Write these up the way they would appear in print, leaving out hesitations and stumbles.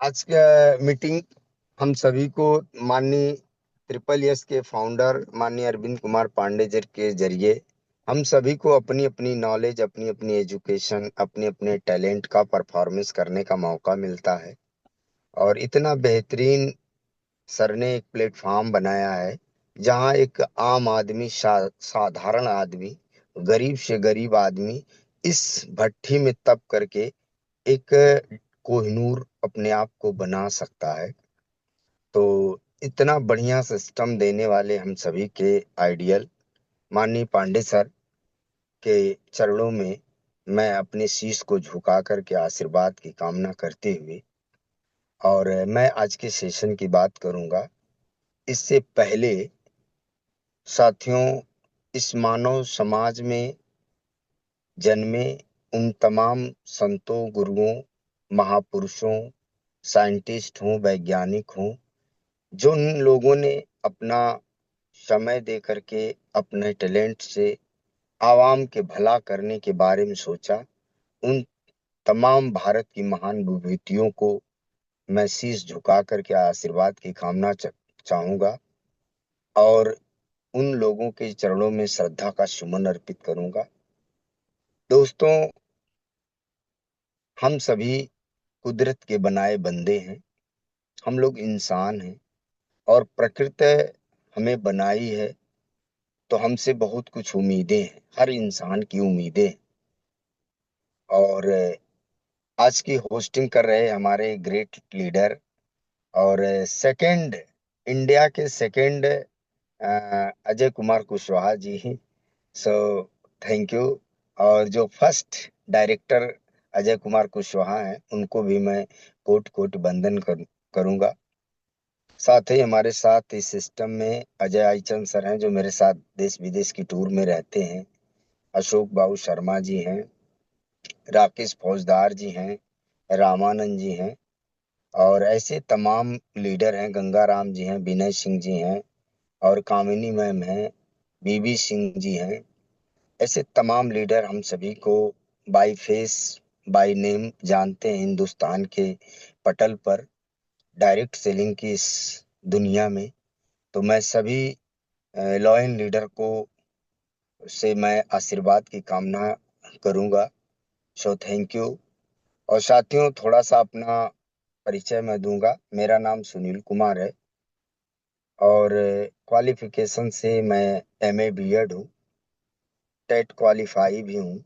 आज का मीटिंग हम सभी को माननीय ट्रिपल एस के फाउंडर माननीय अरविंद कुमार पांडे जी के जरिए हम सभी को अपनी अपनी नॉलेज, अपनी अपनी एजुकेशन, अपने अपने टैलेंट का परफॉर्मेंस करने का मौका मिलता है। और इतना बेहतरीन सर ने एक प्लेटफॉर्म बनाया है जहां एक आम आदमी, साधारण आदमी, गरीब से गरीब आदमी इस भट्ठी में तप करके एक कोहिनूर अपने आप को बना सकता है। तो इतना बढ़िया सिस्टम देने वाले हम सभी के आइडियल माननीय पांडे सर के चरणों में मैं अपने शीश को झुका करके आशीर्वाद की कामना करते हुए, और मैं आज के सेशन की बात करूंगा। इससे पहले साथियों, इस मानव समाज में जन्मे उन तमाम संतों, गुरुओं, महापुरुषों, साइंटिस्ट हों, वैज्ञानिक हों, जिन लोगों ने अपना समय दे करके अपने टैलेंट से आवाम के भला करने के बारे में सोचा, उन तमाम भारत की महान विभूतियों को मैं शीश झुका करके आशीर्वाद की कामना चाहूंगा, और उन लोगों के चरणों में श्रद्धा का सुमन अर्पित करूंगा। दोस्तों, हम सभी कुदरत के बनाए बंदे हैं। हम लोग इंसान हैं, और प्रकृति हमें बनाई है तो हमसे बहुत कुछ उम्मीदें हैं, हर इंसान की उम्मीदें हैं। और आज की होस्टिंग कर रहे हमारे ग्रेट लीडर और सेकंड, इंडिया के सेकंड अजय कुमार कुशवाहा जी हैं। So thank you. और जो फर्स्ट डायरेक्टर अजय कुमार कुशवाहा हैं, उनको भी मैं कोट कोट वंदन करूंगा। साथ ही हमारे साथ इस सिस्टम में अजय आईचंद सर हैं, जो मेरे साथ देश विदेश की टूर में रहते हैं। अशोक बाबू शर्मा जी हैं, राकेश फौजदार जी हैं, रामानंद जी हैं, और ऐसे तमाम लीडर हैं। गंगाराम जी हैं, विनय सिंह जी हैं, और कामिनी मैम हैं, बीबी सिंह जी हैं। ऐसे तमाम लीडर हम सभी को बाई फेस, बाई नेम जानते हैं हिंदुस्तान के पटल पर, डायरेक्ट सेलिंग की इस दुनिया में। तो मैं सभी लॉयल लीडर को से मैं आशीर्वाद की कामना करूंगा। So thank you. और साथियों, थोड़ा सा अपना परिचय मैं दूंगा। मेरा नाम सुनील कुमार है, और क्वालिफिकेशन से मैं एमए बीएड हूँ, टेट क्वालिफाई भी हूँ,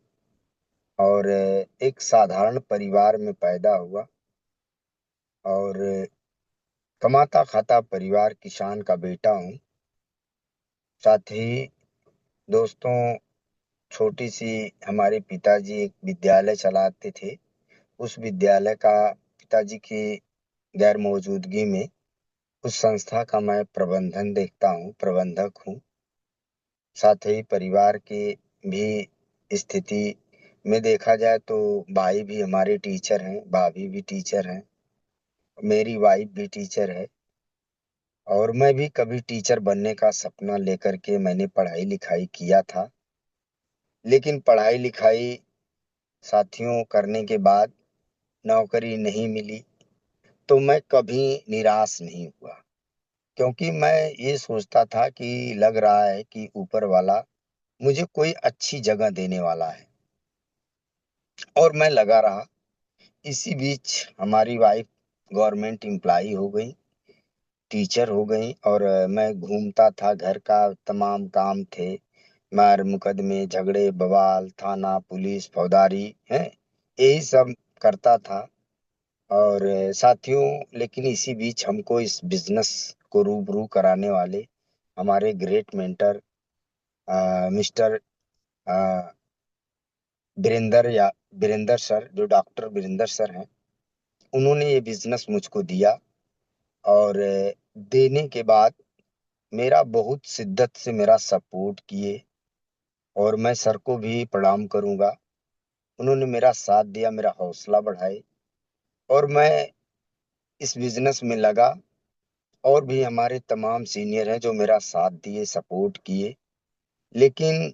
और एक साधारण परिवार में पैदा हुआ, और कमाता खाता परिवार, किसान का बेटा हूँ। साथ ही दोस्तों, छोटी सी हमारे पिताजी एक विद्यालय चलाते थे। उस विद्यालय का पिताजी की गैर मौजूदगी में उस संस्था का मैं प्रबंधन देखता हूँ, प्रबंधक हूँ। साथ ही परिवार की भी स्थिति में देखा जाए तो भाई भी हमारे टीचर हैं, भाभी भी टीचर हैं, मेरी वाइफ भी टीचर है। और मैं भी कभी टीचर बनने का सपना लेकर के मैंने पढ़ाई लिखाई किया था, लेकिन पढ़ाई लिखाई साथियों करने के बाद नौकरी नहीं मिली। तो मैं कभी निराश नहीं हुआ, क्योंकि मैं ये सोचता था कि लग रहा है कि ऊपर वाला मुझे कोई अच्छी जगह देने वाला है, और मैं लगा रहा। इसी बीच हमारी वाइफ गवर्नमेंट एम्प्लॉई हो गई, टीचर हो गई, और मैं घूमता था, घर का तमाम काम थे, मार मुकदमे, झगड़े बवाल, थाना, पुलिस, फौजदारी है, यही सब करता था। और साथियों, लेकिन इसी बीच हमको इस बिजनेस को रूबरू कराने वाले हमारे ग्रेट मेंटर मिस्टर वीरेंद्र, या वीरेंद्र सर, जो डॉक्टर वीरेंद्र सर हैं, उन्होंने ये बिजनेस मुझको दिया। और देने के बाद मेरा बहुत शिद्दत से मेरा सपोर्ट किए, और मैं सर को भी प्रणाम करूंगा। उन्होंने मेरा साथ दिया, मेरा हौसला बढ़ाए, और मैं इस बिजनेस में लगा। और भी हमारे तमाम सीनियर हैं जो मेरा साथ दिए, सपोर्ट किए। लेकिन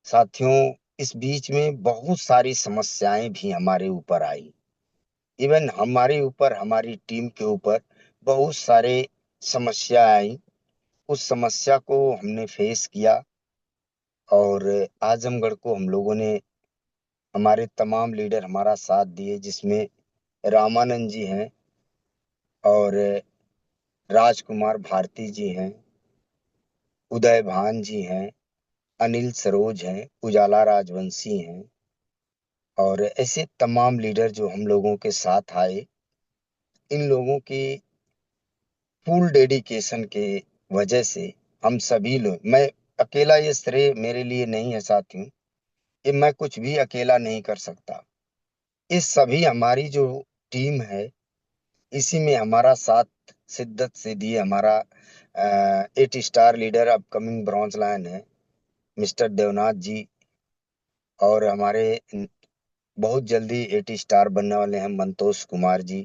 साथियों, इस बीच में बहुत सारी समस्याएं भी हमारे ऊपर आई। इवन हमारे ऊपर, हमारी टीम के ऊपर बहुत सारे समस्या आई। उस समस्या को हमने फेस किया और आजमगढ़ को हम लोगों ने, हमारे तमाम लीडर हमारा साथ दिए, जिसमें रामानंद जी हैं और राजकुमार भारती जी हैं, उदय भान जी हैं, अनिल सरोज हैं, उजाला राजवंशी हैं, और ऐसे तमाम लीडर जो हम लोगों के साथ आए। इन लोगों की फुल डेडिकेशन के वजह से हम सभी लोग, मैं अकेला ये श्रेय मेरे लिए नहीं है साथियों, ये मैं कुछ भी अकेला नहीं कर सकता। इस सभी हमारी जो टीम है, इसी में हमारा साथ शिद्दत से दिए हमारा 8 star leader upcoming bronze lion है मिस्टर देवनाथ जी, और हमारे बहुत जल्दी 8 स्टार बनने वाले हैं मंतोष कुमार जी,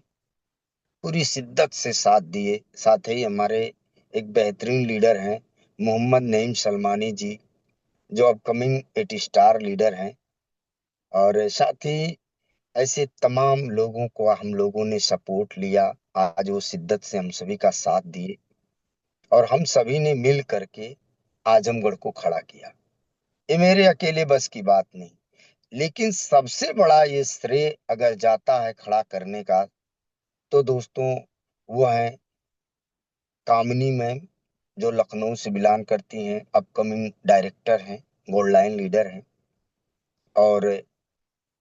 पूरी शिद्दत से साथ दिए। साथ ही हमारे एक बेहतरीन लीडर हैं मोहम्मद नईम सलमानी जी, जो अपकमिंग 8 स्टार लीडर हैं। और साथ ही ऐसे तमाम लोगों को हम लोगों ने सपोर्ट लिया, आज वो शिद्दत से हम सभी का साथ दिए, और हम सभी ने मिल करके आजमगढ़ को खड़ा किया। ये मेरे अकेले बस की बात नहीं, लेकिन सबसे बड़ा ये श्रेय अगर जाता है खड़ा करने का, तो दोस्तों वो है कामिनी मैम, जो लखनऊ से बिलोंग करती हैं, अपकमिंग डायरेक्टर हैं, गोल्ड लाइन लीडर हैं। और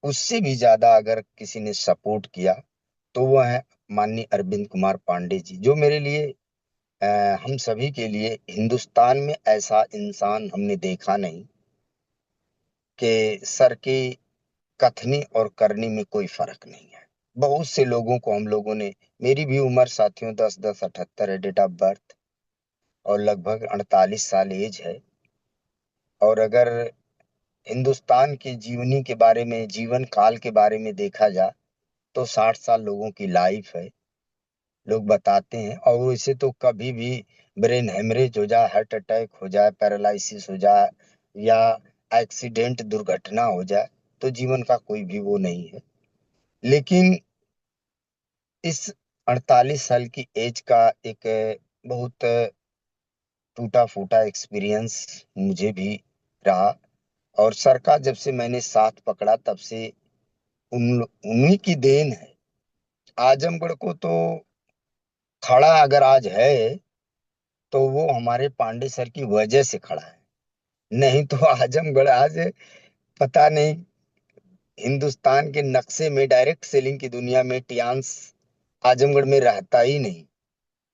उससे भी ज्यादा अगर किसी ने सपोर्ट किया, तो वो है माननीय अरविंद कुमार पांडे जी, जो मेरे लिए हम सभी के लिए हिंदुस्तान में ऐसा इंसान हमने देखा नहीं कि सर की कथनी और करनी में कोई फर्क नहीं है। बहुत से लोगों को हम लोगों ने, मेरी भी उम्र साथियों 10-10-78 है डेट ऑफ बर्थ, और लगभग 48 साल एज है। और अगर हिंदुस्तान की जीवनी के बारे में, जीवन काल के बारे में देखा जाए, तो 60 साल लोगों की लाइफ है, लोग बताते हैं। और वैसे तो कभी भी ब्रेन हेमरेज हो जाए, हार्ट अटैक हो जाए, पैरालिसिस हो जाए, या एक्सीडेंट दुर्घटना हो जाए, तो जीवन का कोई भी वो नहीं है। लेकिन इस 48 साल की एज का एक बहुत टूटा फूटा एक्सपीरियंस मुझे भी रहा। और सर का जब से मैंने साथ पकड़ा, तब से उन्हीं की देन है। आजमगढ़ को तो खड़ा अगर आज है, तो वो हमारे पांडे सर की वजह से खड़ा है। नहीं तो आजमगढ़ आज पता नहीं, हिंदुस्तान के नक्शे में, डायरेक्ट सेलिंग की दुनिया में टियान्स आजमगढ़ में रहता ही नहीं,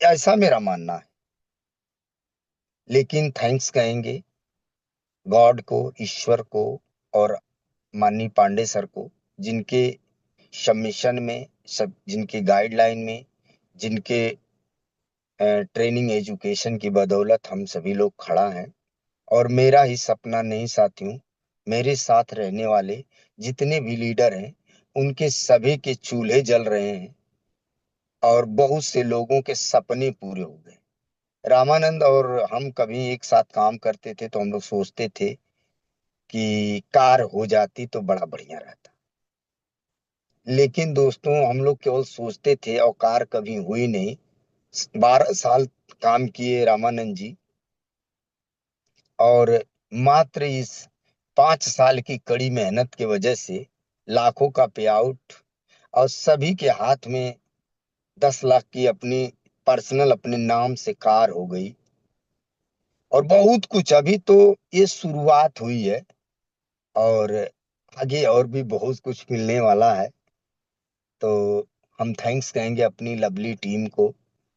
ऐसा मेरा मानना है। लेकिन थैंक्स कहेंगे गॉड को, ईश्वर को, और माननीय पांडे सर को, जिनके सबमिशन में, सब जिनके गाइडलाइन में, जिनके ट्रेनिंग एजुकेशन की बदौलत हम सभी लोग खड़ा हैं। और मेरा ही सपना नहीं साथियों, मेरे साथ रहने वाले जितने भी लीडर हैं, उनके सभी के चूल्हे जल रहे हैं, और बहुत से लोगों के सपने पूरे हो गए। रामानंद और हम कभी एक साथ काम करते थे, तो हम लोग सोचते थे कि कार हो जाती तो बड़ा बढ़िया रहता। लेकिन दोस्तों हम लोग केवल सोचते थे, और कार कभी हुई नहीं। 12 साल काम किए रामानंद जी, और मात्र इस 5 साल की कड़ी मेहनत की वजह से लाखों का पे आउट, और सभी के हाथ में 10 लाख की अपनी पर्सनल अपने नाम से कार हो गई, और बहुत कुछ। अभी तो ये शुरुआत हुई है, और आगे और भी बहुत कुछ मिलने वाला है। तो हम थैंक्स कहेंगे अपनी लवली टीम को,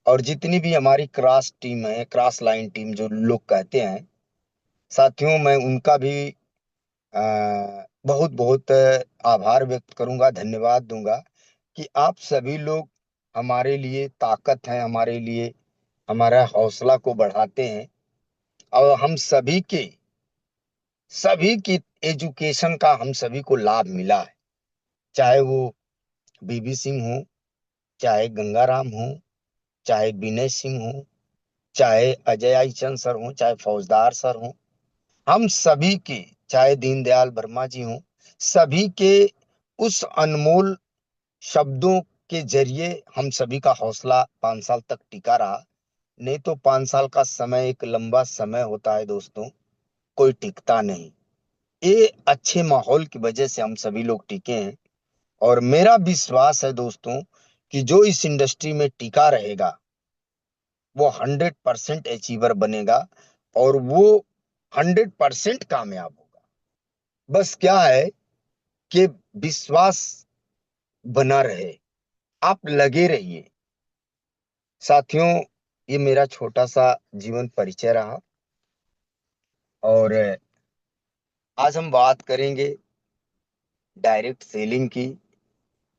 और जितनी भी हमारी क्रॉस टीम है, क्रॉस लाइन टीम जो लोग कहते हैं साथियों, मैं उनका भी बहुत बहुत आभार व्यक्त करूंगा, धन्यवाद दूंगा कि आप सभी लोग हमारे लिए ताकत हैं, हमारे लिए हमारा हौसला को बढ़ाते हैं। और हम सभी की एजुकेशन का हम सभी को लाभ मिला है, चाहे वो बीबी सिंह हो, चाहे गंगाराम हो, चाहे विनय सिंह हो, चाहे अजय आई चंद सर हो, चाहे फौजदार सर हो, हम सभी के, चाहे दीनदयाल वर्मा जी हो, सभी के उस अनमोल शब्दों के जरिए हम सभी का हौसला 5 साल तक टिका रहा। नहीं तो 5 साल का समय एक लंबा समय होता है दोस्तों, कोई टिकता नहीं। ये अच्छे माहौल की वजह से हम सभी लोग टिके हैं। और मेरा विश्वास है दोस्तों कि जो इस इंडस्ट्री में टिका रहेगा वो 100% अचीवर बनेगा, और वो 100% कामयाब होगा। बस क्या है कि विश्वास बना रहे, आप लगे रहिए। साथियों, ये मेरा छोटा सा जीवन परिचय रहा, और आज हम बात करेंगे डायरेक्ट सेलिंग की।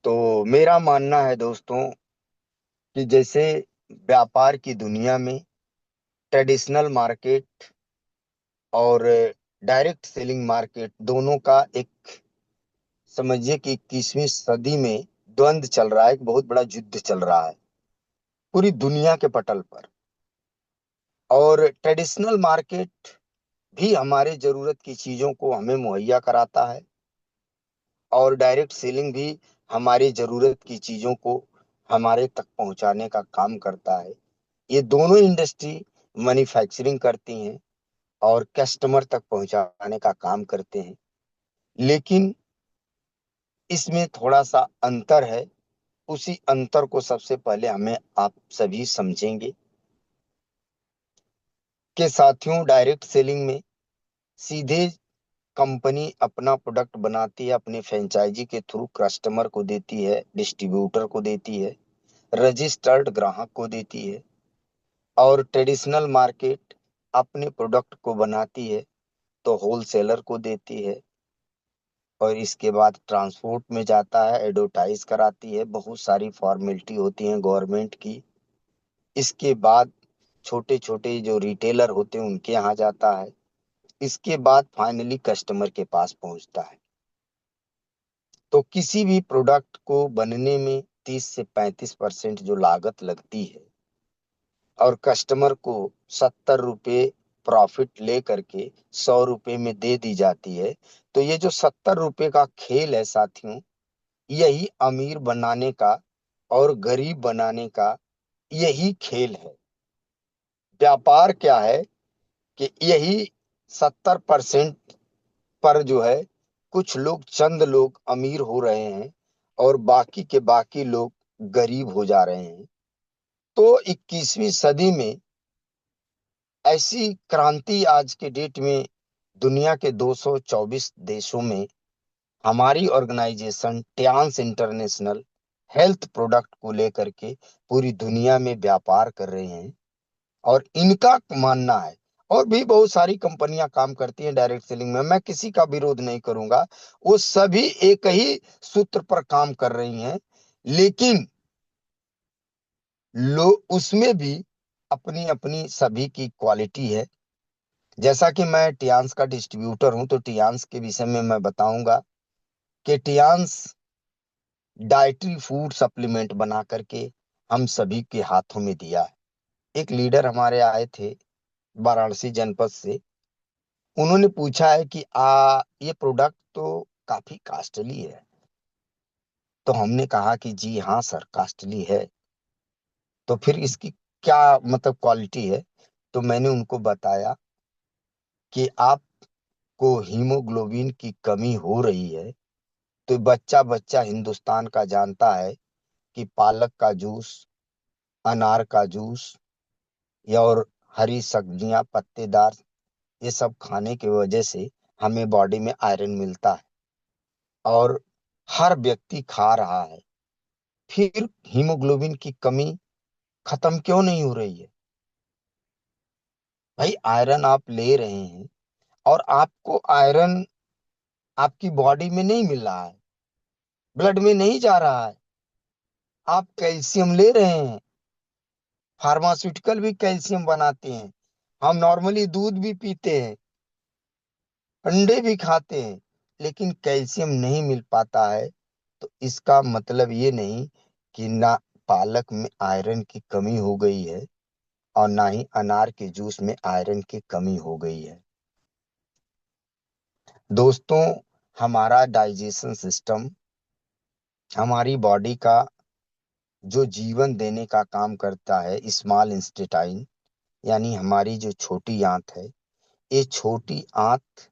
तो मेरा मानना है दोस्तों कि जैसे व्यापार की दुनिया में ट्रेडिशनल मार्केट और डायरेक्ट सेलिंग मार्केट दोनों का एक, समझिए कि 21वीं सदी में द्वंद्व चल रहा है, एक बहुत बड़ा युद्ध चल रहा है पूरी दुनिया के पटल पर। और ट्रेडिशनल मार्केट भी हमारे जरूरत की चीजों को हमें मुहैया कराता है, और डायरेक्ट सेलिंग भी हमारी जरूरत की चीजों को हमारे तक पहुंचाने का काम करता है। ये दोनों इंडस्ट्री मैन्युफैक्चरिंग करती हैं और कस्टमर तक पहुंचाने का काम करते हैं। लेकिन इसमें थोड़ा सा अंतर है। उसी अंतर को सबसे पहले हमें आप सभी समझेंगे कि साथियों, डायरेक्ट सेलिंग में सीधे कंपनी अपना प्रोडक्ट बनाती है, अपने फ्रेंचाइजी के थ्रू कस्टमर को देती है, डिस्ट्रीब्यूटर को देती है, रजिस्टर्ड ग्राहक को देती है। और ट्रेडिशनल मार्केट अपने प्रोडक्ट को बनाती है तो होलसेलर को देती है, और इसके बाद ट्रांसपोर्ट में जाता है, एडवर्टाइज कराती है, बहुत सारी फॉर्मेलिटी होती हैं गवर्नमेंट की। इसके बाद छोटे छोटे जो रिटेलर होते हैं उनके यहाँ जाता है। इसके बाद फाइनली कस्टमर के पास पहुंचता है। तो किसी भी प्रोडक्ट को बनने में 30 से 35% जो लागत लगती है, और कस्टमर को 70 रुपये प्रॉफिट ले करके 100 रुपये में दे दी जाती है। तो ये जो 70 रुपये का खेल है साथियों, यही अमीर बनाने का और गरीब बनाने का यही खेल है। व्यापार क्या है कि यही 70% पर जो है, कुछ लोग, चंद लोग अमीर हो रहे हैं और बाकी के बाकी लोग गरीब हो जा रहे हैं। तो 21वीं सदी में ऐसी क्रांति आज के डेट में दुनिया के 224 देशों में हमारी ऑर्गेनाइजेशन टियान्स इंटरनेशनल हेल्थ प्रोडक्ट को लेकर के पूरी दुनिया में व्यापार कर रहे हैं। और इनका मानना है, और भी बहुत सारी कंपनियां काम करती हैं डायरेक्ट सेलिंग में, मैं किसी का विरोध नहीं करूंगा, वो सभी एक ही सूत्र पर काम कर रही हैं। लेकिन उसमें भी अपनी अपनी सभी की क्वालिटी है। जैसा कि मैं टियान्स का डिस्ट्रीब्यूटर हूं, तो टियान्स के विषय में मैं बताऊंगा कि टियान्स डाइटरी फूड सप्लीमेंट बना करके हम सभी के हाथों में दिया है। एक लीडर हमारे आए थे वाराणसी जनपद से। उन्होंने पूछा है कि ये प्रोडक्ट तो काफी कॉस्टली है। तो हमने कहा कि जी हाँ सर, कॉस्टली है। तो फिर इसकी क्या मतलब क्वालिटी है? तो मैंने उनको बताया कि आपको हीमोग्लोबिन की कमी हो रही है। तो बच्चा बच्चा हिंदुस्तान का जानता है कि पालक का जूस, अनार का जूस, या और हरी सब्जियां पत्तेदार, ये सब खाने की वजह से हमें बॉडी में आयरन मिलता है, और हर व्यक्ति खा रहा है। फिर हीमोग्लोबिन की कमी खत्म क्यों नहीं हो रही है? भाई, आयरन आप ले रहे हैं और आपको आयरन आपकी बॉडी में नहीं मिल रहा है, ब्लड में नहीं जा रहा है। आप कैल्शियम ले रहे हैं, फार्मास्यूटिकल भी कैल्शियम बनाते हैं, हम नॉर्मली दूध भी पीते हैं, अंडे भी खाते हैं, लेकिन कैल्शियम नहीं मिल पाता है। तो इसका मतलब ये नहीं कि ना पालक में आयरन की कमी हो गई है, और ना ही अनार के जूस में आयरन की कमी हो गई है। दोस्तों, हमारा डाइजेशन सिस्टम हमारी बॉडी का जो जीवन देने का काम करता है स्मॉल इंस्टेटाइन, यानी हमारी जो छोटी आंत है, ये छोटी आंत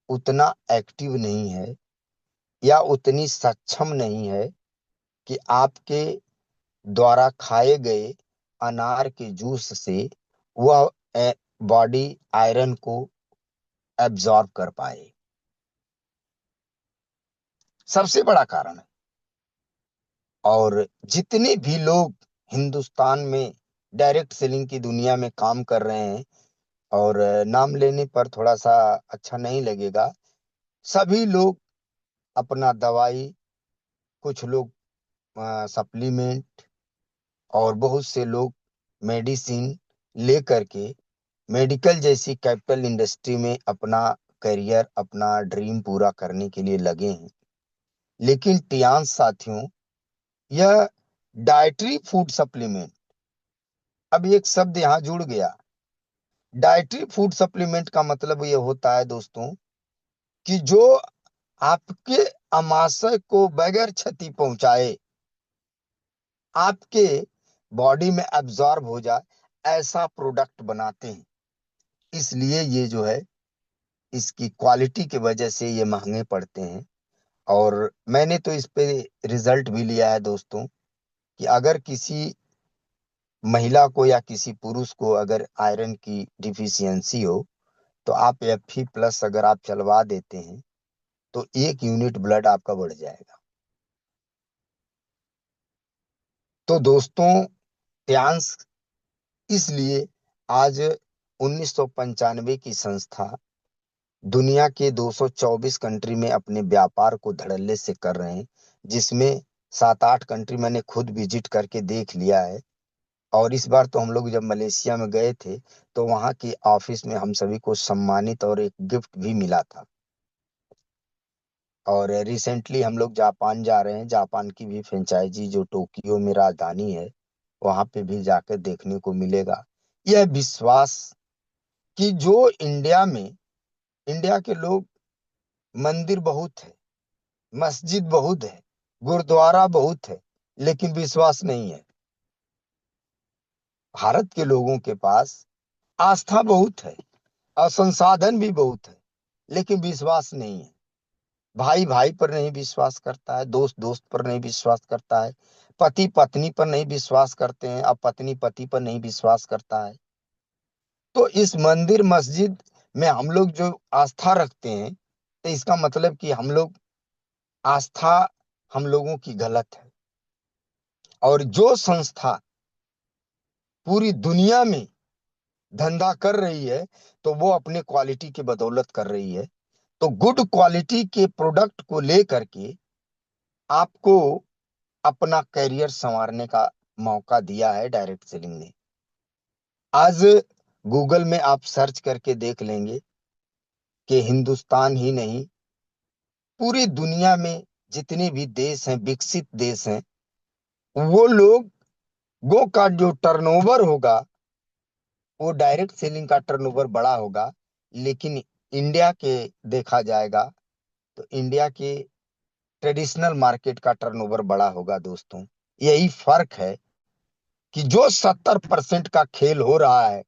उतना एक्टिव नहीं है या उतनी सक्षम नहीं है कि आपके द्वारा खाए गए अनार के जूस से वह बॉडी आयरन को एब्जॉर्ब कर पाए। सबसे बड़ा कारण है। और जितने भी लोग हिंदुस्तान में डायरेक्ट सेलिंग की दुनिया में काम कर रहे हैं, और नाम लेने पर थोड़ा सा अच्छा नहीं लगेगा, सभी लोग अपना दवाई, कुछ लोग सप्लीमेंट, और बहुत से लोग मेडिसिन ले करके मेडिकल जैसी कैपिटल इंडस्ट्री में अपना करियर, अपना ड्रीम पूरा करने के लिए लगे हैं। लेकिन टियान साथियों, यह डाइटरी फूड सप्लीमेंट, अब एक शब्द यहाँ जुड़ गया। डाइटरी फूड सप्लीमेंट का मतलब ये होता है दोस्तों कि जो आपके आमाशय को बगैर क्षति पहुंचाए आपके बॉडी में एब्जॉर्ब हो जाए, ऐसा प्रोडक्ट बनाते हैं। इसलिए ये जो है, इसकी क्वालिटी की वजह से ये महंगे पड़ते हैं। और मैंने तो इस पे रिजल्ट भी लिया है दोस्तों, कि अगर किसी महिला को या किसी पुरुष को अगर आयरन की डिफिशियंसी हो, तो आप Fe+ अगर आप चलवा देते हैं तो 1 यूनिट ब्लड आपका बढ़ जाएगा। तो दोस्तों, ध्यांस इसलिए आज 1995 की संस्था दुनिया के 224 कंट्री में अपने व्यापार को धड़ल्ले से कर रहे हैं, जिसमें 7-8 कंट्री मैंने खुद विजिट करके देख लिया है। और इस बार तो हम लोग जब मलेशिया में गए थे, तो वहाँ की ऑफिस में हम सभी को सम्मानित और एक गिफ्ट भी मिला था। और रिसेंटली हम लोग जापान जा रहे हैं। जापान की भी फ्रेंचाइजी जो टोक्यो में राजधानी है, वहां पे भी जाकर देखने को मिलेगा। यह विश्वास कि जो इंडिया के लोग, मंदिर बहुत है, मस्जिद बहुत है, गुरुद्वारा बहुत है, लेकिन विश्वास नहीं है। भारत के लोगों के पास आस्था बहुत है और संसाधन भी बहुत है, लेकिन विश्वास नहीं है। भाई भाई पर नहीं विश्वास करता है, दोस्त दोस्त पर नहीं विश्वास करता है, पति पत्नी पर नहीं विश्वास करते हैं, अब पत्नी पति पर नहीं विश्वास करता है। तो इस मंदिर मस्जिद में हम लोग जो आस्था रखते हैं, तो इसका मतलब कि हम लोग आस्था हम लोगों की गलत है। और जो संस्था पूरी दुनिया में धंधा कर रही है, तो वो अपने क्वालिटी के बदौलत कर रही है। तो गुड क्वालिटी के प्रोडक्ट को लेकर के आपको अपना करियर संवारने का मौका दिया है डायरेक्ट सेलिंग ने। आज गूगल में आप सर्च करके देख लेंगे कि हिंदुस्तान ही नहीं, पूरी दुनिया में जितने भी देश हैं, विकसित देश हैं, वो लोगों का जो टर्नओवर होगा, वो डायरेक्ट सेलिंग का टर्नओवर बड़ा होगा। लेकिन इंडिया के देखा जाएगा तो इंडिया के ट्रेडिशनल मार्केट का टर्नओवर बड़ा होगा दोस्तों। यही फर्क है कि जो 70% का खेल हो रहा है,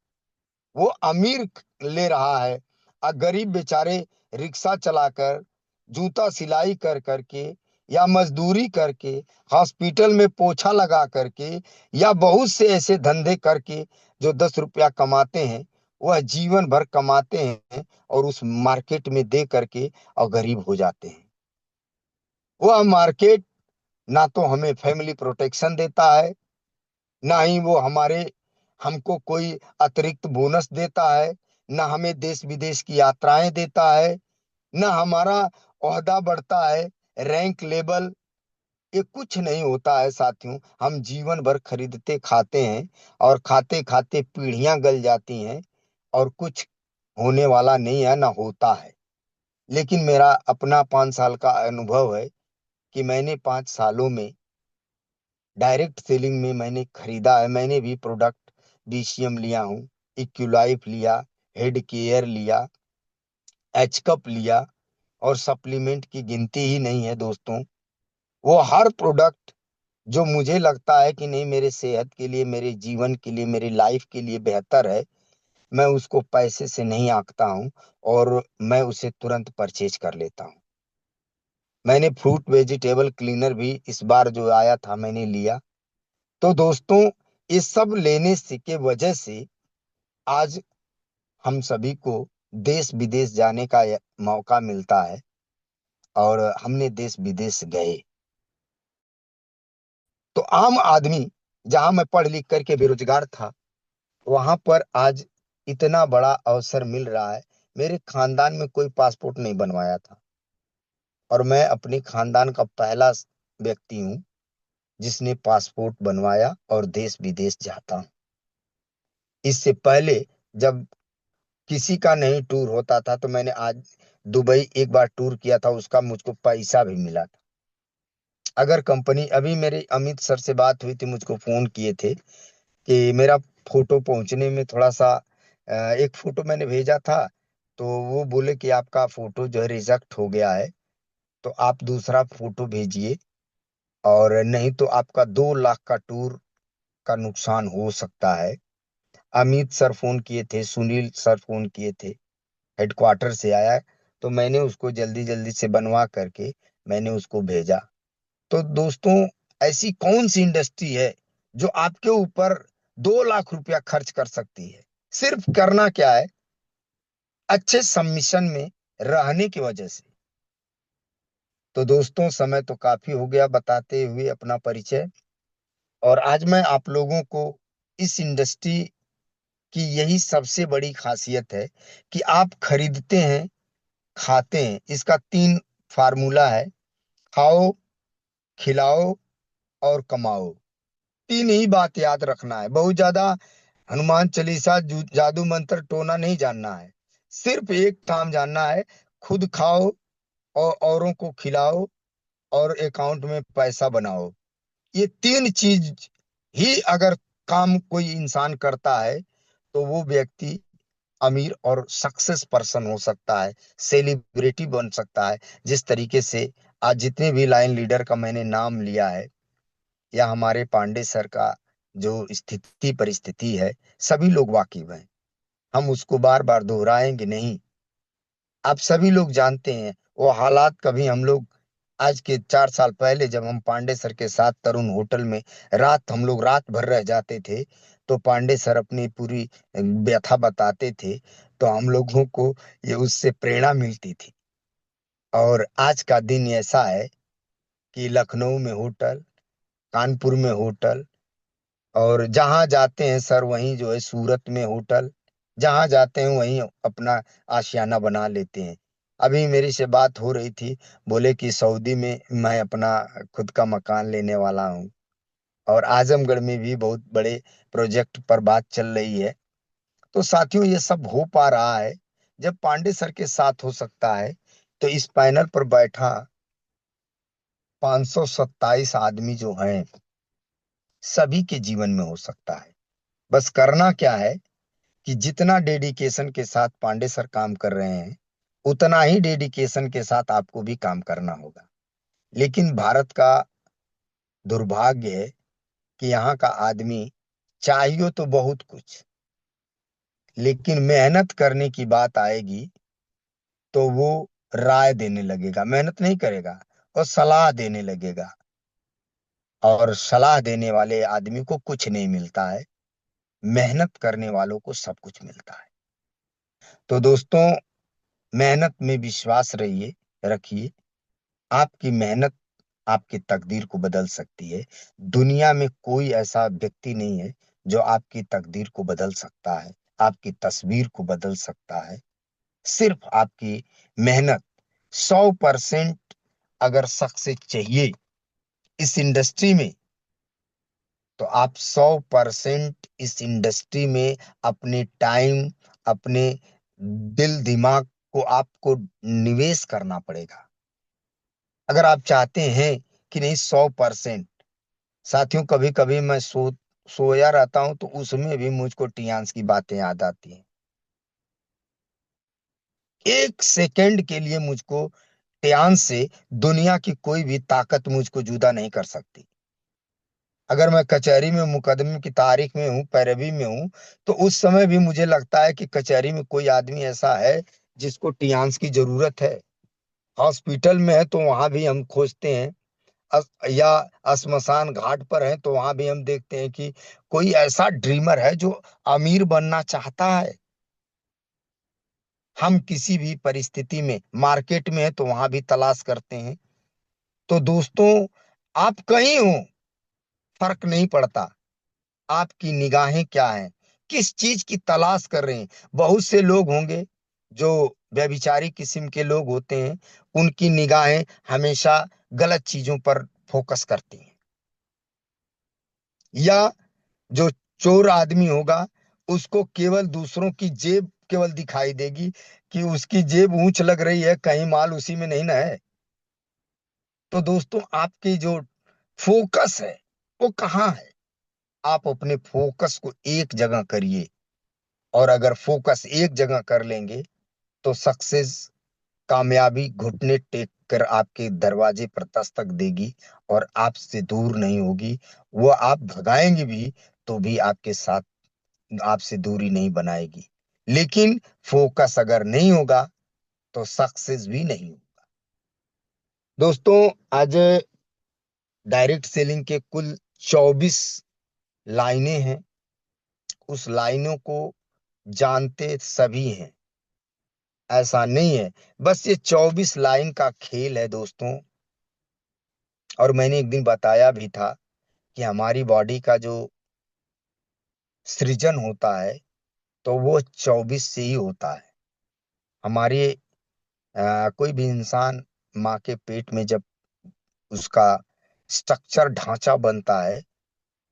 वो अमीर ले रहा है, और गरीब बेचारे रिक्शा चलाकर, जूता सिलाई कर करके, या मजदूरी करके, हॉस्पिटल में पोछा लगा करके, या बहुत से ऐसे धंधे करके जो 10 रुपया कमाते हैं, वह जीवन भर कमाते हैं और उस मार्केट में दे करके और गरीब हो जाते हैं। वह मार्केट ना तो हमें फैमिली प्रोटेक्शन देता है, ना ही वो हमको कोई अतिरिक्त बोनस देता है, ना हमें देश विदेश की यात्राएं देता है, ना हमारा ओहदा बढ़ता है, रैंक लेवल, ये कुछ नहीं होता है साथियों। हम जीवन भर खरीदते खाते हैं, और खाते खाते पीढ़ियां गल जाती हैं, और कुछ होने वाला नहीं है, ना होता है। लेकिन मेरा अपना 5 साल का अनुभव है कि मैंने 5 सालों में डायरेक्ट सेलिंग में मैंने खरीदा है। मैंने भी प्रोडक्ट डीसीएम लिया हूँ, इक्विलाइफ लिया, हेड केयर लिया, एच कप लिया, और सप्लीमेंट की गिनती ही नहीं है दोस्तों। वो हर प्रोडक्ट जो मुझे लगता है कि नहीं मेरे सेहत के लिए, मेरे जीवन के लिए, मेरी लाइफ के लिए बेहतर है, मैं उसको पैसे से नहीं आंकता हूँ और मैं उसे तुरंत परचेज कर लेता हूँ। मैंने फ्रूट वेजिटेबल क्लीनर भी इस बार जो आया था मैंने लिया। तो दोस्तों, इस सब लेने से के वजह से आज हम सभी को देश विदेश जाने का मौका मिलता है और हमने देश विदेश गए। तो आम आदमी, जहां मैं पढ़ लिख करके बेरोजगार था, वहां पर आज इतना बड़ा अवसर मिल रहा है। मेरे खानदान में कोई पासपोर्ट नहीं बनवाया था और मैं अपने खानदान का पहला व्यक्ति हूं जिसने पासपोर्ट बनवाया और देश विदेश जाता हूं। इससे पहले जब किसी का नहीं टूर होता था तो मैंने आज दुबई एक बार टूर किया था, उसका मुझको पैसा भी मिला था। अगर कंपनी, अभी मेरे अमित सर से बात हुई थी, मुझको फोन किए थे कि मेरा फोटो पहुंचने में थोड़ा सा एक फोटो मैंने भेजा था, तो वो बोले कि आपका फोटो जो है रिजेक्ट हो गया है, तो आप दूसरा फोटो भेजिए और नहीं तो आपका 2 लाख का टूर का नुकसान हो सकता है। अमित सर फोन किए थे, सुनील सर फोन किए थे, हेडक्वार्टर से आया, तो मैंने उसको जल्दी जल्दी से बनवा करके मैंने उसको भेजा। तो दोस्तों, ऐसी कौन सी इंडस्ट्री है जो आपके ऊपर 2 लाख रुपया खर्च कर सकती है? सिर्फ करना क्या है, अच्छे सबमिशन में रहने की वजह से। तो दोस्तों, समय तो काफी हो गया बताते हुए अपना परिचय, और आज मैं आप लोगों को इस इंडस्ट्री की यही सबसे बड़ी खासियत है कि आप खरीदते हैं, खाते हैं, इसका 3 फार्मूला है: खाओ, खिलाओ और कमाओ। 3 ही बात याद रखना है, बहुत ज्यादा हनुमान चालीसा जादू मंत्र टोना नहीं जानना है। सिर्फ एक काम जानना है: खुद खाओ और औरों को खिलाओ और अकाउंट में पैसा बनाओ। ये 3 चीज ही अगर काम कोई इंसान करता है तो वो व्यक्ति अमीर और सक्सेस पर्सन हो सकता है, सेलिब्रिटी बन सकता है। जिस तरीके से आज जितने भी लाइन लीडर का मैंने नाम लिया है, या हमारे पांडे सर का जो स्थिति परिस्थिति है, सभी लोग वाकिफ हैं, हम उसको बार बार दोहराएंगे नहीं। आप सभी लोग जानते हैं वो हालात। कभी हम लोग आज के 4 साल पहले जब हम पांडे सर के साथ तरुण होटल में हम लोग रात भर रह जाते थे, तो पांडे सर अपनी पूरी व्यथा बताते थे, तो हम लोगों को ये उससे प्रेरणा मिलती थी। और आज का दिन ऐसा है कि लखनऊ में होटल, कानपुर में होटल, और जहां जाते हैं सर वहीं जो है सूरत में होटल, जहां जाते हैं वहीं अपना आशियाना बना लेते हैं। अभी मेरी से बात हो रही थी, बोले कि सऊदी में मैं अपना खुद का मकान लेने वाला हूँ, और आजमगढ़ में भी बहुत बड़े प्रोजेक्ट पर बात चल रही है। तो साथियों, ये सब हो पा रहा है जब पांडे सर के साथ हो सकता है, तो इस पैनल पर बैठा 527 आदमी जो हैं, सभी के जीवन में हो सकता है। बस करना क्या है कि जितना डेडिकेशन के साथ पांडे सर काम कर रहे हैं, उतना ही डेडिकेशन के साथ आपको भी काम करना होगा। लेकिन भारत का दुर्भाग्य है कि यहाँ का आदमी चाहिए तो बहुत कुछ, लेकिन मेहनत करने की बात आएगी तो वो राय देने लगेगा, मेहनत नहीं करेगा, और सलाह देने लगेगा। और सलाह देने वाले आदमी को कुछ नहीं मिलता है, मेहनत करने वालों को सब कुछ मिलता है। तो दोस्तों, मेहनत में विश्वास रखिए। आपकी मेहनत आपकी तकदीर को बदल सकती है। दुनिया में कोई ऐसा व्यक्ति नहीं है जो आपकी तकदीर को बदल सकता है, आपकी तस्वीर को बदल सकता है। सिर्फ आपकी मेहनत। 100% अगर सक्सेस चाहिए इस इंडस्ट्री में, तो आप 100% इस इंडस्ट्री में अपने टाइम, अपने दिल दिमाग को आपको निवेश करना पड़ेगा। अगर आप चाहते हैं कि नहीं 100%। साथियों, कभी कभी मैं सोया रहता हूं तो उसमें भी मुझको टियांस की बातें याद आती हैं। 1 सेकंड के लिए मुझको ध्यान से दुनिया की कोई भी ताकत मुझको जुदा नहीं कर सकती। अगर मैं कचहरी में मुकदमे की तारीख में हूँ, पैरवी में हूँ, तो उस समय भी मुझे लगता है कि कचहरी में कोई आदमी ऐसा है जिसको टियान्स की जरूरत है। हॉस्पिटल में है तो वहां भी हम खोजते हैं। या श्मशान घाट पर है तो वहां भी हम देखते हैं कि कोई ऐसा ड्रीमर है जो अमीर बनना चाहता है। हम किसी भी परिस्थिति में मार्केट में है तो वहां भी तलाश करते हैं। तो दोस्तों, आप कहीं हो, फर्क नहीं पड़ता। आपकी निगाहें क्या हैं, किस चीज की तलाश कर रहे हैं। बहुत से लोग होंगे जो व्यभिचारी किस्म के लोग होते हैं, उनकी निगाहें हमेशा गलत चीजों पर फोकस करती हैं। या जो चोर आदमी होगा, उसको केवल दूसरों की जेब केवल दिखाई देगी कि उसकी जेब ऊंच लग रही है, कहीं माल उसी में नहीं ना है। तो दोस्तों, आपकी जो फोकस है वो कहाँ है? आप अपने फोकस को एक जगह करिए, और अगर फोकस एक जगह कर लेंगे तो सक्सेस, कामयाबी घुटने टेक कर आपके दरवाजे पर दस्तक देगी और आपसे दूर नहीं होगी। वो आप भगाएंगे भी तो भी आपके साथ आपसे दूरी नहीं बनाएगी। लेकिन फोकस अगर नहीं होगा तो सक्सेस भी नहीं होगा। दोस्तों, आज डायरेक्ट सेलिंग के कुल 24 लाइनें हैं। उस लाइनों को जानते सभी हैं, ऐसा नहीं है। बस ये 24 लाइन का खेल है दोस्तों। और मैंने एक दिन बताया भी था कि हमारी बॉडी का जो सृजन होता है तो वो 24 से ही होता है। हमारे कोई भी इंसान माँ के पेट में जब उसका स्ट्रक्चर ढांचा बनता है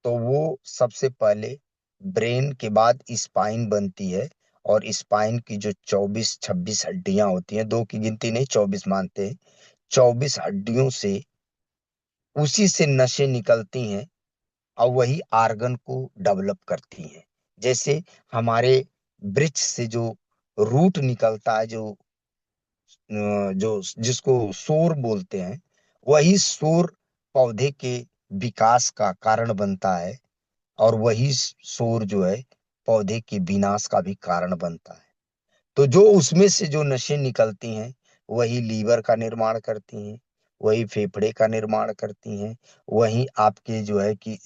तो वो सबसे पहले ब्रेन के बाद स्पाइन बनती है। और स्पाइन की जो 24-26 हड्डियां होती हैं, दो की गिनती नहीं, 24 मानते हैं, 24 हड्डियों से उसी से नसें निकलती हैं और वही आर्गन को डेवलप करती हैं। जैसे हमारे वृक्ष से जो रूट निकलता है, जो जिसको सोर बोलते हैं, वही सोर पौधे के विकास का कारण बनता है। और वही सोर जो है पौधे के विनाश का भी कारण बनता है। तो जो उसमें से जो नसें निकलती हैं, वही लीवर का निर्माण करती हैं, वही फेफड़े का निर्माण करती हैं, वही आपके जो है कि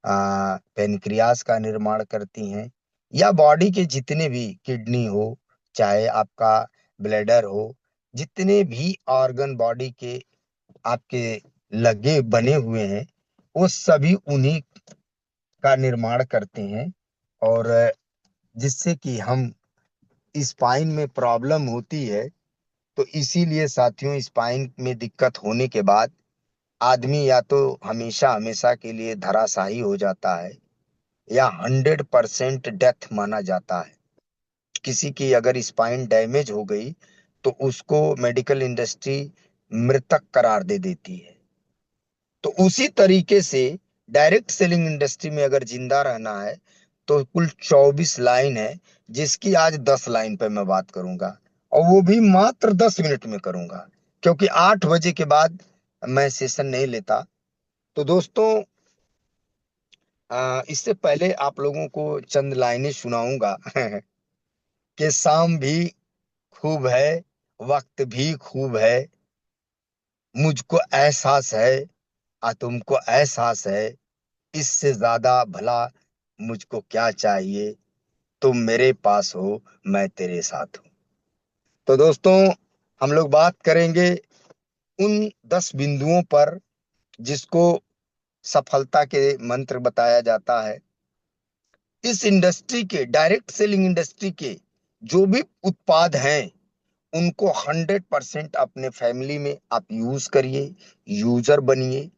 पेनक्रियास का निर्माण करती हैं। या बॉडी के जितने भी, किडनी हो, चाहे आपका ब्लैडर हो, जितने भी ऑर्गन बॉडी के आपके लगे बने हुए हैं, वो सभी उन्हीं का निर्माण करते हैं। और जिससे कि हम स्पाइन में प्रॉब्लम होती है, तो इसीलिए साथियों, स्पाइन में दिक्कत होने के बाद आदमी या तो हमेशा हमेशा के लिए धराशायी हो जाता है, या 100% डेथ माना जाता है। किसी की अगर स्पाइन डैमेज हो गई तो उसको मेडिकल इंडस्ट्री मृतक करार दे देती है। तो उसी तरीके से डायरेक्ट सेलिंग इंडस्ट्री में अगर जिंदा रहना है तो कुल 24 लाइन है, जिसकी आज 10 लाइन पे मैं बात करूंगा। और वो भी मात्र 10 मिनट में करूंगा, क्योंकि 8 बजे के बाद मैं सेशन नहीं लेता। तो दोस्तों, इससे पहले आप लोगों को चंद लाइनें सुनाऊंगा कि शाम भी खूब है, वक्त भी खूब है, मुझको एहसास है, तुमको एहसास है, इससे ज्यादा भला मुझको क्या चाहिए, तुम मेरे पास हो, मैं तेरे साथ हूं। तो दोस्तों, हम लोग बात करेंगे उन 10 बिंदुओं पर जिसको सफलता के मंत्र बताया जाता है। इस इंडस्ट्री के, डायरेक्ट सेलिंग इंडस्ट्री के जो भी उत्पाद हैं, उनको 100% अपने फैमिली में आप यूज करिए, यूजर बनिए।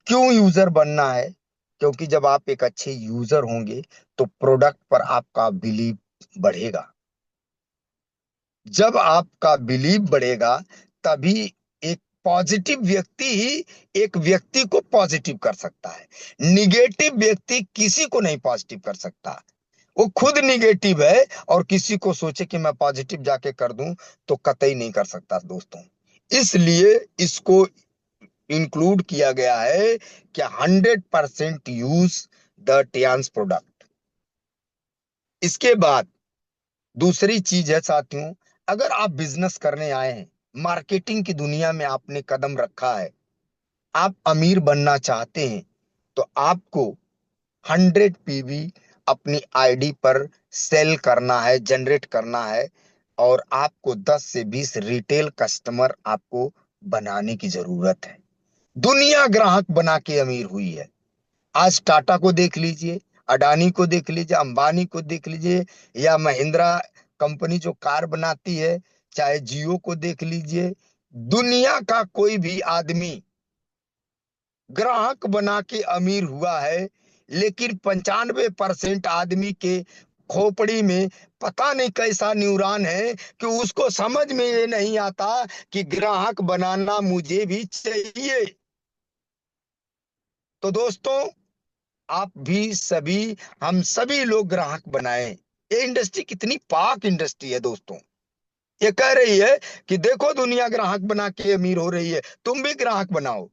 क्यों यूजर बनना है? क्योंकि जब आप एक अच्छे यूजर होंगे तो प्रोडक्ट पर आपका बिलीव बढ़ेगा। जब आपका बिलीव बढ़ेगा तभी एक पॉजिटिव व्यक्ति ही एक व्यक्ति को पॉजिटिव कर सकता है। निगेटिव व्यक्ति किसी को नहीं पॉजिटिव कर सकता। वो खुद निगेटिव है और किसी को सोचे कि मैं पॉजिटिव जाके कर दूं, तो कतई नहीं कर सकता दोस्तों। इसलिए इसको इंक्लूड किया गया है कि 100% यूज द टियान्स प्रोडक्ट। इसके बाद दूसरी चीज है साथियों, अगर आप बिजनेस करने आए हैं, मार्केटिंग की दुनिया में आपने कदम रखा है, आप अमीर बनना चाहते हैं, तो आपको 100 PV अपनी आईडी पर सेल करना है, जनरेट करना है, और आपको 10 से 20 रिटेल कस्टमर आपको बनाने की जरूरत है। दुनिया ग्राहक बना के अमीर हुई है। आज टाटा को देख लीजिए, अडानी को देख लीजिए, अंबानी को देख लीजिए, या महिंद्रा कंपनी जो कार बनाती है, चाहे जियो को देख लीजिए। दुनिया का कोई भी आदमी ग्राहक बना के अमीर हुआ है, लेकिन 95% आदमी के खोपड़ी में पता नहीं कैसा न्यूरॉन है कि उसको समझ में ये नहीं आता कि ग्राहक बनाना मुझे भी चाहिए। तो दोस्तों, आप भी सभी, हम सभी लोग ग्राहक बनाएं। ये इंडस्ट्री कितनी पाक इंडस्ट्री है दोस्तों। ये कह रही है कि देखो दुनिया ग्राहक बना के अमीर हो रही है, तुम भी ग्राहक बनाओ।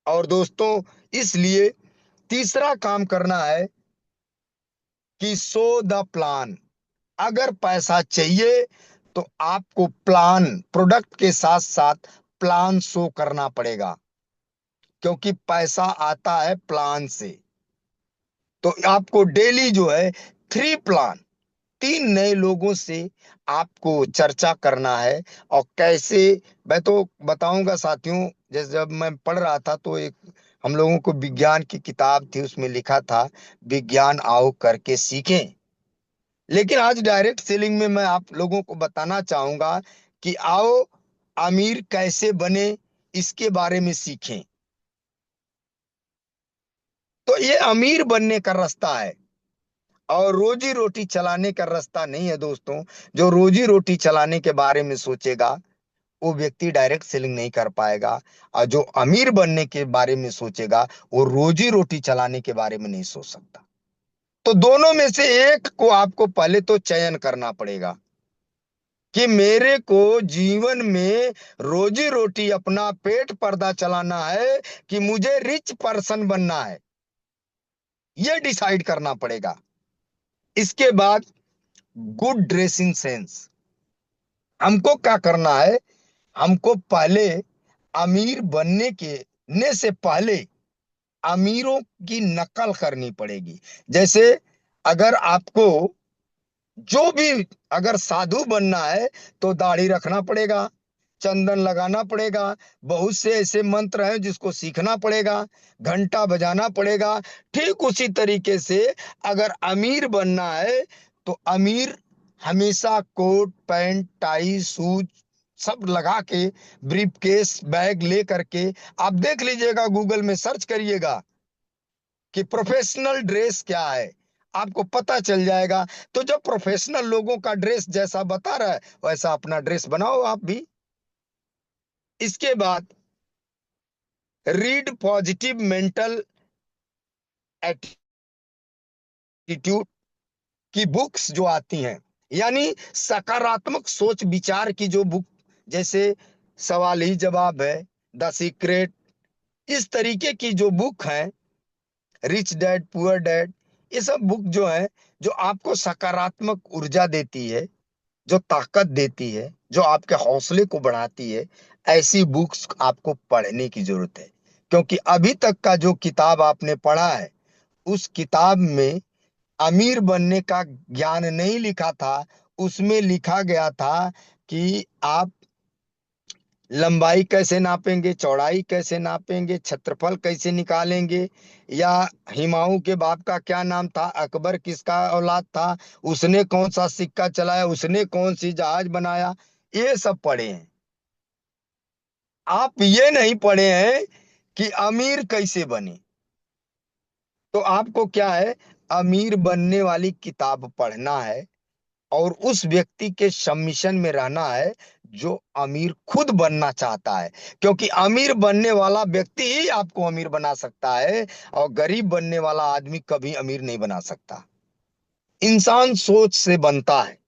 और दोस्तों, इसलिए तीसरा काम करना है कि शो द प्लान। अगर पैसा चाहिए तो आपको प्लान, प्रोडक्ट के साथ साथ प्लान शो करना पड़ेगा, क्योंकि पैसा आता है प्लान से। तो आपको डेली जो है 3 प्लान, 3 नए लोगों से आपको चर्चा करना है। और कैसे, मैं तो बताऊंगा साथियों, जैसे जब मैं पढ़ रहा था तो एक हम लोगों को विज्ञान की किताब थी, उसमें लिखा था विज्ञान आओ करके सीखें। लेकिन आज डायरेक्ट सेलिंग में मैं आप लोगों को बताना चाहूंगा कि आओ अमीर कैसे बने, इसके बारे में सीखें। तो ये अमीर बनने का रास्ता है, और रोजी रोटी चलाने का रास्ता नहीं है दोस्तों। जो रोजी रोटी चलाने के बारे में सोचेगा, वो व्यक्ति डायरेक्ट सेलिंग नहीं कर पाएगा। और जो अमीर बनने के बारे में सोचेगा, वो रोजी रोटी चलाने के बारे में नहीं सोच सकता। तो दोनों में से एक को आपको पहले तो चयन करना पड़ेगा कि मेरे को जीवन में रोजी रोटी, अपना पेट पर्दा चलाना है कि मुझे रिच पर्सन बनना है। ये डिसाइड करना पड़ेगा। इसके बाद गुड ड्रेसिंग सेंस। हमको क्या करना है, हमको पहले अमीर बनने के ने से पहले अमीरों की नकल करनी पड़ेगी। जैसे अगर आपको जो भी, अगर साधु बनना है तो दाढ़ी रखना पड़ेगा, चंदन लगाना पड़ेगा, बहुत से ऐसे मंत्र हैं जिसको सीखना पड़ेगा, घंटा बजाना पड़ेगा। ठीक उसी तरीके से अगर अमीर बनना है तो अमीर हमेशा कोट पैंट टाई शूज सब लगा के, ब्रीफकेस बैग ले करके, आप देख लीजिएगा, गूगल में सर्च करिएगा कि प्रोफेशनल ड्रेस क्या है, आपको पता चल जाएगा। तो जब प्रोफेशनल लोगों का ड्रेस जैसा बता रहा है, वैसा अपना ड्रेस बनाओ आप भी। इसके बाद रीड पॉजिटिव मेंटल एटीट्यूड की बुक्स जो आती हैं, यानी सकारात्मक सोच विचार की जो बुक, जैसे सवाल ही जवाब है, द सीक्रेट, इस तरीके की जो बुक है, रिच डैड पुअर डैड, ये सब बुक जो है, जो आपको सकारात्मक ऊर्जा देती है, जो ताकत देती है, जो आपके हौसले को बढ़ाती है, ऐसी बुक्स आपको पढ़ने की जरूरत है। क्योंकि अभी तक का जो किताब आपने पढ़ा है, उस किताब में अमीर बनने का ज्ञान नहीं लिखा था। उसमें लिखा गया था कि आप लंबाई कैसे नापेंगे, चौड़ाई कैसे नापेंगे, क्षेत्रफल कैसे निकालेंगे, या हुमायूं के बाप का क्या नाम था, अकबर किसका औलाद था, उसने कौन सा सिक्का चलाया, उसने कौन सी जहाज बनाया, ये सब पढ़े हैं। आप ये नहीं पढ़े हैं कि अमीर कैसे बने। तो आपको क्या है, अमीर बनने वाली किताब पढ़ना है, और उस व्यक्ति के सम्मिशन में रहना है जो अमीर खुद बनना चाहता है। क्योंकि अमीर बनने वाला व्यक्ति ही आपको अमीर बना सकता है, और गरीब बनने वाला आदमी कभी अमीर नहीं बना सकता। इंसान सोच से बनता है।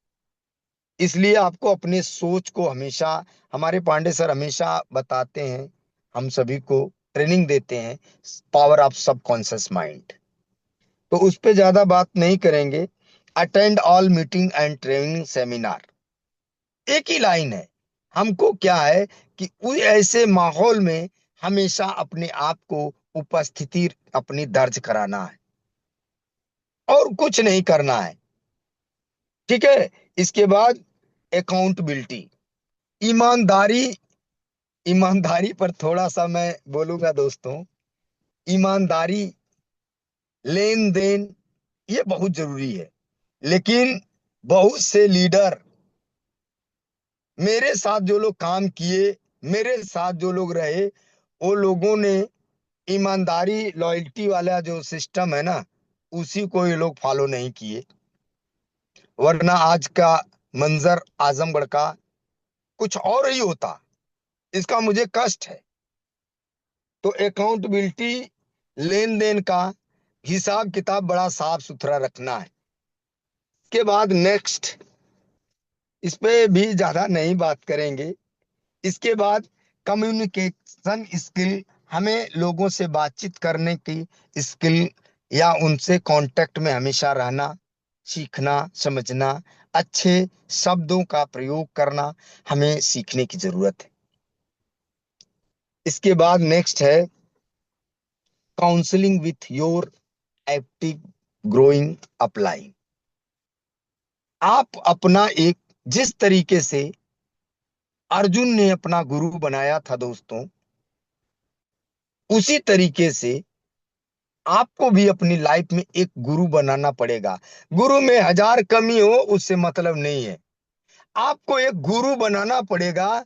इसलिए आपको अपने सोच को हमेशा, हमारे पांडे सर हमेशा बताते हैं, हम सभी को ट्रेनिंग देते हैं, पावर ऑफ सबकॉन्शियस माइंड। तो उस पे ज्यादा बात नहीं करेंगे। Attend all meeting and training seminar, एक ही लाइन है। हमको क्या है कि ऐसे माहौल में हमेशा अपने आप को उपस्थिति अपनी दर्ज कराना है और कुछ नहीं करना है। ठीक है। इसके बाद अकाउंटेबिलिटी, ईमानदारी। ईमानदारी पर थोड़ा सा मैं बोलूंगा दोस्तों। ईमानदारी, लेन देन, ये बहुत जरूरी है। लेकिन बहुत से लीडर, मेरे साथ जो लोग काम किए, मेरे साथ जो लोग रहे, वो लोगों ने ईमानदारी लॉयल्टी वाला जो सिस्टम है ना, उसी को ये लोग फॉलो नहीं किए। वरना आज का मंजर आजमगढ़ का कुछ और ही होता। इसका मुझे कष्ट है। तो अकाउंटेबिलिटी, लेन देन का हिसाब किताब बड़ा साफ सुथरा रखना है। के बाद नेक्स्ट, इस पे भी ज्यादा नहीं बात करेंगे। इसके बाद कम्युनिकेशन स्किल, हमें लोगों से बातचीत करने की स्किल या उनसे कांटेक्ट में हमेशा रहना, सीखना, समझना, अच्छे शब्दों का प्रयोग करना हमें सीखने की जरूरत है। इसके बाद नेक्स्ट है counselling with your active growing upline. आप अपना एक, जिस तरीके से अर्जुन ने अपना गुरु बनाया था दोस्तों, उसी तरीके से आपको भी अपनी लाइफ में एक गुरु बनाना पड़ेगा। गुरु में हजार कमी हो उससे मतलब नहीं है, आपको एक गुरु बनाना पड़ेगा।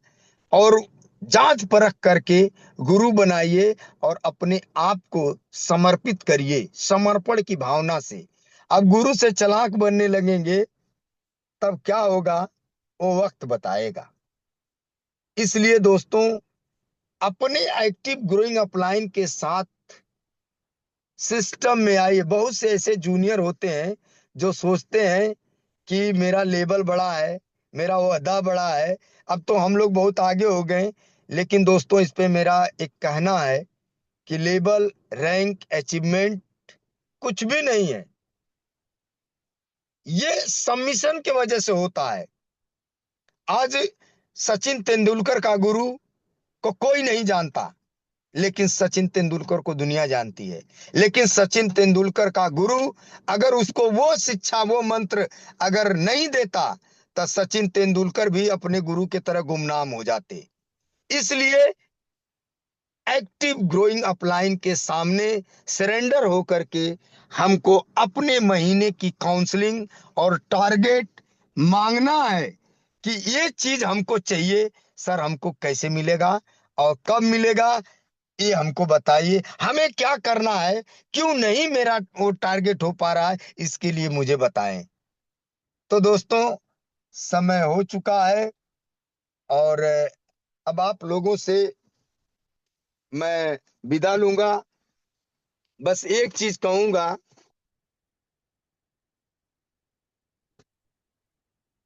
और जांच परख करके गुरु बनाइए और अपने आप को समर्पित करिए समर्पण की भावना से। अब गुरु से चालाक बनने लगेंगे तब क्या होगा, वो वक्त बताएगा। इसलिए दोस्तों, अपने एक्टिव ग्रोइंग अपलाइन के साथ सिस्टम में आइए। बहुत से ऐसे जूनियर होते हैं जो सोचते हैं कि मेरा लेवल बड़ा है, मेरा ओहदा बड़ा है, अब तो हम लोग बहुत आगे हो गए। लेकिन दोस्तों, इस पे मेरा एक कहना है कि लेवल, रैंक, अचीवमेंट कुछ भी नहीं है। ये सबमिशन की वजह से होता है। आज सचिन तेंदुलकर का गुरु को कोई नहीं जानता, लेकिन सचिन तेंदुलकर को दुनिया जानती है। लेकिन सचिन तेंदुलकर का गुरु अगर उसको वो शिक्षा, वो मंत्र अगर नहीं देता, तो सचिन तेंदुलकर भी अपने गुरु की तरह गुमनाम हो जाते। इसलिए एक्टिव ग्रोइंग अपलाइन के सामने सरेंडर होकर के हमको अपने महीने की काउंसलिंग और टारगेट मांगना है कि ये चीज हमको चाहिए। सर, हमको कैसे मिलेगा और कब मिलेगा, ये हमको बताइए। हमें क्या करना है, क्यों नहीं मेरा वो टारगेट हो पा रहा है, इसके लिए मुझे बताएं। तो दोस्तों, समय हो चुका है और अब आप लोगों से मैं विदा लूंगा। बस एक चीज कहूंगा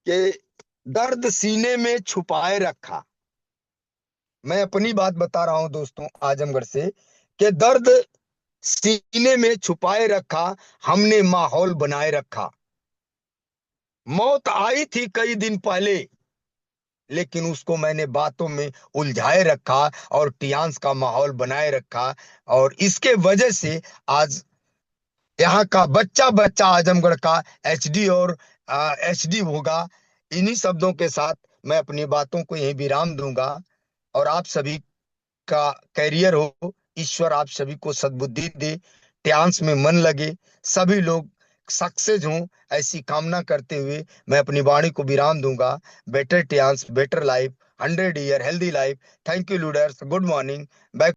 कि दर्द सीने में छुपाए रखा, मैं अपनी बात बता रहा हूं दोस्तों आजमगढ़ से, कि दर्द सीने में छुपाए रखा, हमने माहौल बनाए रखा। मौत आई थी कई दिन पहले, लेकिन उसको मैंने बातों में उलझाए रखा और टियांस का माहौल बनाए रखा। और इसके वजह से आज यहाँ का बच्चा बच्चा आजमगढ़ का एचडी और एचडी होगा। इन्हीं शब्दों के साथ मैं अपनी बातों को यहीं विराम दूंगा। और आप सभी का कैरियर हो, ईश्वर आप सभी को सद्बुद्धि दे, ध्यान में मन लगे, सभी लोग सक्सेस हों, ऐसी कामना करते हुए मैं अपनी वाणी को विराम दूंगा। बेटर टियान्स, better life, 100 year healthy life. Thank you leaders, good morning, back.